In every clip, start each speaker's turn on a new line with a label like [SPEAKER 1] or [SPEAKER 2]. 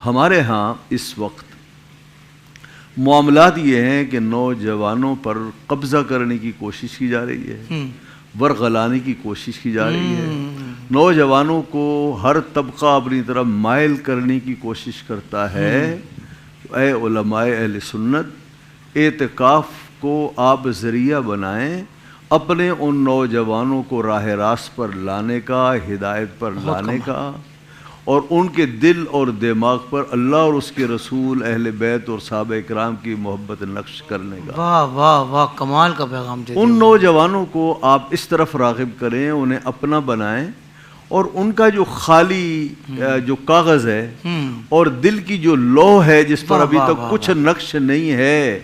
[SPEAKER 1] ہمارے ہاں اس وقت معاملات یہ ہیں کہ نوجوانوں پر قبضہ کرنے کی کوشش کی جا رہی ہے، ورغلانے کی کوشش کی جا رہی ہے، نوجوانوں کو ہر طبقہ اپنی طرف مائل کرنے کی کوشش کرتا ہے۔ اے علماء اہل سنت، اعتکاف کو آپ ذریعہ بنائیں اپنے ان نوجوانوں کو راہ راست پر لانے کا، ہدایت پر لانے کا، اور ان کے دل اور دماغ پر اللہ اور اس کے رسول، اہل بیت اور صحابہ اکرام کی محبت نقش کرنے کا۔
[SPEAKER 2] واہ واہ واہ، کمال کا پیغام دے
[SPEAKER 1] ان نوجوانوں کو آپ اس طرف راغب کریں، انہیں اپنا بنائیں، اور ان کا جو خالی جو کاغذ ہے اور دل کی جو لوح ہے جس پر ابھی تک کچھ نقش نہیں ہے،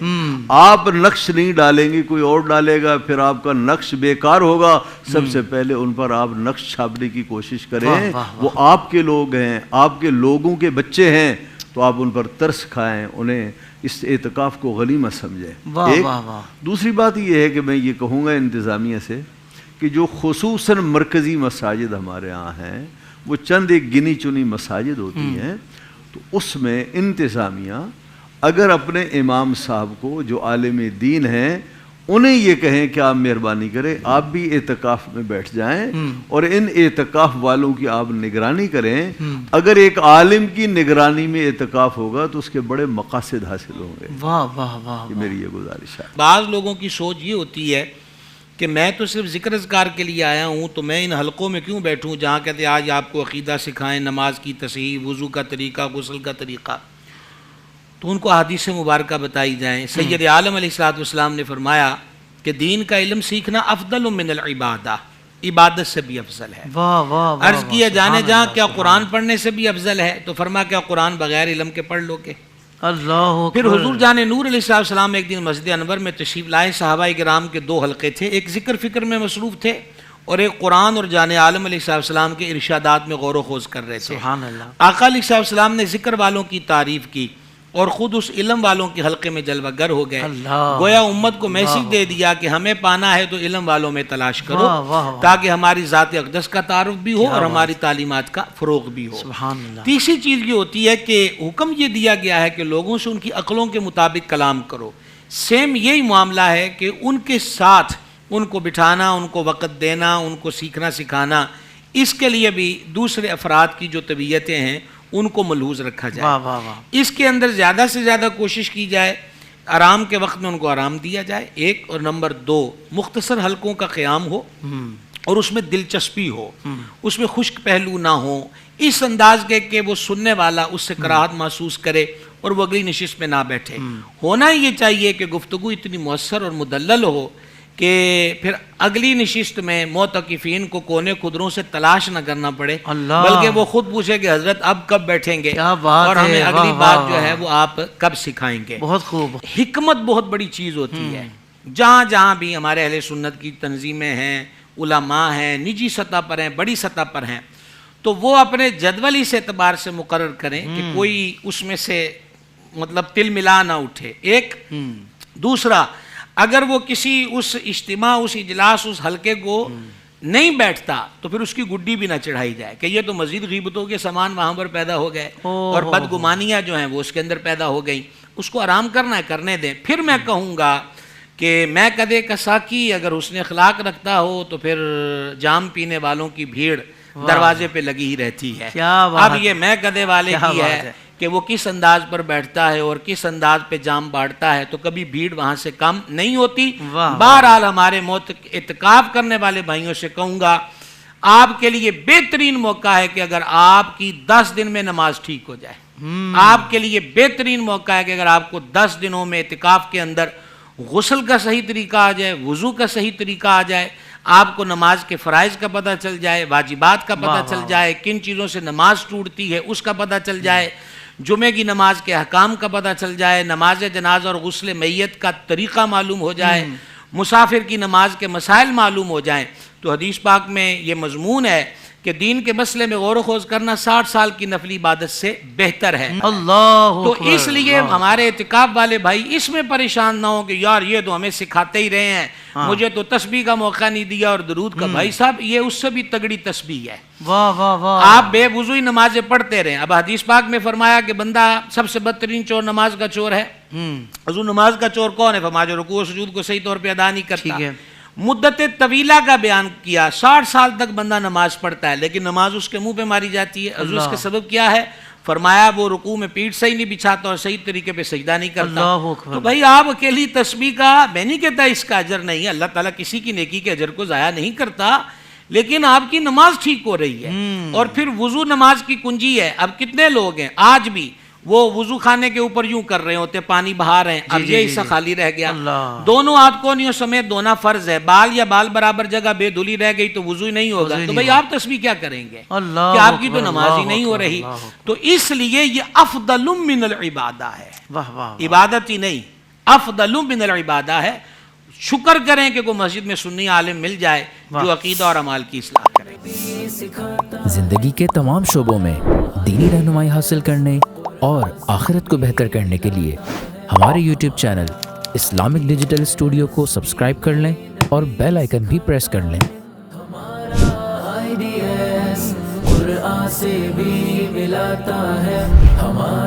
[SPEAKER 1] آپ نقش نہیں ڈالیں گے، کوئی اور ڈالے گا، پھر آپ کا نقش بیکار ہوگا۔ سب سے پہلے ان پر آپ نقش چھاپنے کی کوشش کریں۔ وہ آپ کے لوگ ہیں، آپ کے لوگوں کے بچے ہیں، تو آپ ان پر ترس کھائیں، انہیں اس اعتکاف کو غنیمت سمجھیں۔ ایک دوسری بات یہ ہے کہ میں یہ کہوں گا انتظامیہ سے کہ جو خصوصاً مرکزی مساجد ہمارے ہاں ہیں، وہ چند ایک گنی چنی مساجد ہوتی ہیں، تو اس میں انتظامیہ اگر اپنے امام صاحب کو جو عالم دین ہیں انہیں یہ کہیں کہ آپ مہربانی کریں، آپ بھی اعتکاف میں بیٹھ جائیں اور ان اعتکاف والوں کی آپ نگرانی کریں۔ اگر ایک عالم کی نگرانی میں اعتکاف ہوگا تو اس کے بڑے مقاصد حاصل ہوں گے۔
[SPEAKER 2] واہ واہ واہ،
[SPEAKER 1] میری یہ گزارش ہے۔
[SPEAKER 2] بعض لوگوں کی سوچ یہ ہوتی ہے کہ میں تو صرف ذکر اذکار کے لیے آیا ہوں، تو میں ان حلقوں میں کیوں بیٹھوں جہاں کہتے ہیں آج آپ کو عقیدہ سکھائیں، نماز کی تصحیح، وضو کا طریقہ، غسل کا طریقہ، تو ان کو احادیث مبارکہ بتائی جائیں۔ سید عالم علیہ السلام نے فرمایا کہ دین کا علم سیکھنا افضل من العبادہ، عبادت سے بھی افضل ہے۔ عرض کیا جانے جہاں کیا قرآن پڑھنے سے بھی افضل ہے؟ تو فرما کیا قرآن بغیر علم کے پڑھ لو گے؟
[SPEAKER 3] اللہ
[SPEAKER 2] پھر حضور جان نور علیہ السلام ایک دن مسجد انور میں تشریف لائے، صحابہ کرام کے دو حلقے تھے، ایک ذکر فکر میں مصروف تھے اور ایک قرآن اور جان عالم علیہ السلام کے ارشادات میں غور و خوض کر رہے تھے۔
[SPEAKER 3] سبحان اللہ۔
[SPEAKER 2] آقا علیہ السلام نے ذکر والوں کی تعریف کی اور خود اس علم والوں کے حلقے میں جلوہ گر ہو گئے۔ گویا امت کو میسج دے دیا کہ ہمیں پانا ہے تو علم والوں میں تلاش کرو، تاکہ ہماری ذات اقدس کا تعارف بھی ہو اور ہماری تعلیمات کا فروغ بھی ہو۔
[SPEAKER 3] سبحان اللہ۔
[SPEAKER 2] تیسری چیز یہ ہوتی ہے کہ حکم یہ دیا گیا ہے کہ لوگوں سے ان کی عقلوں کے مطابق کلام کرو۔ سیم یہی معاملہ ہے کہ ان کے ساتھ ان کو بٹھانا، ان کو وقت دینا، ان کو سیکھنا سکھانا، اس کے لیے بھی دوسرے افراد کی جو طبیعتیں ہیں ان کو ملحوظ رکھا جائے۔ اس کے اندر زیادہ سے زیادہ کوشش کی جائے، آرام کے وقت میں ان کو آرام دیا جائے، ایک، اور نمبر دو، مختصر حلقوں کا قیام ہو اور اس میں دلچسپی ہو، اس میں خشک پہلو نہ ہو، اس انداز کے کہ وہ سننے والا اس سے کراہت محسوس کرے اور وہ اگلی نشست میں نہ بیٹھے۔ ہونا یہ چاہیے کہ گفتگو اتنی مؤثر اور مدلل ہو کہ پھر اگلی نشست میں معتکفین کو کونے خدروں سے تلاش نہ کرنا پڑے، بلکہ وہ خود پوچھے کہ حضرت اب کب بیٹھیں گے اور ہمیں اگلی بات جو ہے وہ آپ کب سکھائیں گے۔
[SPEAKER 3] بہت خوب۔
[SPEAKER 2] حکمت بہت بڑی چیز ہوتی ہے۔ جہاں جہاں بھی ہمارے اہل سنت کی تنظیمیں ہیں، علماء ہیں، نجی سطح پر ہیں، بڑی سطح پر ہیں، تو وہ اپنے جدول اس اعتبار سے مقرر کریں کہ کوئی اس میں سے مطلب تل ملا نہ اٹھے، ایک۔ دوسرا، اگر وہ کسی اس اجتماع، اس اجلاس، اس حلقے کو نہیں بیٹھتا تو پھر اس کی گڈی بھی نہ چڑھائی جائے کہ یہ تو مزید غیبتوں کے سامان وہاں پر پیدا ہو گئے اور بدگمانیاں جو ہیں وہ اس کے اندر پیدا ہو گئیں۔ اس کو آرام کرنا ہے، کرنے دیں۔ پھر میں کہوں گا کہ میں کدے کا ساکی اگر حسن اخلاق رکھتا ہو تو پھر جام پینے والوں کی بھیڑ دروازے پہ لگی ہی رہتی ہے۔ اب یہ میں کدے والے کی ہے کہ وہ کس انداز پر بیٹھتا ہے اور کس انداز پہ جام بانٹتا ہے، تو کبھی بھیڑ وہاں سے کم نہیں ہوتی۔ بہرحال ہمارے اعتکاف کرنے والے بھائیوں سے کہوں گا، آپ کے لیے بہترین موقع ہے کہ اگر آپ کی 10 دن میں نماز ٹھیک ہو جائے، آپ کے لیے بہترین موقع ہے کہ اگر آپ کو 10 دنوں میں اعتکاف کے اندر غسل کا صحیح طریقہ آ جائے، وضو کا صحیح طریقہ آ جائے، آپ کو نماز کے فرائض کا پتہ چل جائے، واجبات کا پتہ چل جائے، کن چیزوں سے نماز ٹوٹتی ہے اس کا پتہ چل جائے، جمعے کی نماز کے احکام کا پتہ چل جائے، نماز جنازہ اور غسل میت کا طریقہ معلوم ہو جائے، مسافر کی نماز کے مسائل معلوم ہو جائیں، تو حدیث پاک میں یہ مضمون ہے کہ دین کے مسئلے میں غور و خوض کرنا 60 سال کی نفلی عبادت سے بہتر ہے.
[SPEAKER 3] اللہ
[SPEAKER 2] تو اس لیے ہمارے اعتکاف والے بھائی اس میں پریشان نہ ہو کہ یار یہ تو ہمیں سکھاتے ہی رہے ہیں, مجھے تو تسبیح کا موقع نہیں دیا اور درود کا. بھائی صاحب یہ اس سے بھی تگڑی تسبیح ہے.
[SPEAKER 3] واہ واہ واہ.
[SPEAKER 2] آپ بے وضوئی نمازیں پڑھتے رہیں. اب حدیث پاک میں فرمایا کہ بندہ سب سے بدترین چور نماز کا چور ہے. حضور نماز کا چور کون ہے؟ فرمایا جو رکوع و سجود کو صحیح طور پہ ادا نہیں کرتا. مدت طویلہ کا بیان کیا, 60 سال تک بندہ نماز پڑھتا ہے لیکن نماز اس کے منہ پہ ماری جاتی ہے. حضور اس کے سبب کیا ہے؟ فرمایا وہ رکوع میں پیٹھ صحیح نہیں بچھاتا اور صحیح طریقے پہ سجدہ نہیں کرتا. تو بھائی آپ اکیلی تسبیح کا, میں نہیں کہتا اس کا اجر نہیں ہے, اللہ تعالیٰ کسی کی نیکی کے اجر کو ضائع نہیں کرتا, لیکن آپ کی نماز ٹھیک ہو رہی ہے. اور پھر وضو نماز کی کنجی ہے. اب کتنے لوگ ہیں آج بھی وہ وضو خانے کے اوپر یوں کر رہے ہوتے, پانی بہا رہے ہیں, اب یہ حصہ خالی رہ گیا. دونوں ہاتھ کونیوں سمیت دھونا فرض ہے, بال یا بال برابر جگہ بے دھلی رہ گئی تو وضو ہی نہیں ہوگا. تو بھائی آپ تسبیح کیا کریں گے کہ آپ کی تو نماز ہی نہیں ہو رہی. تو اس لیے یہ افضل من العبادہ ہے, عبادت ہی نہیں, افضل من العبادہ ہے. شکر کریں کہ کوئی مسجد میں سنی عالم مل جائے جو عقیدہ اور اعمال کی اصلاح کرے.
[SPEAKER 4] زندگی کے تمام شعبوں میں دینی رہنمائی حاصل کرنے اور آخرت کو بہتر کرنے کے لیے ہمارے YouTube channel Islamic digital studio کو سبسکرائب کر لیں اور بیل آئیکن بھی پریس کر لیں. قرآن سے بھی ملاتا ہے ہمارا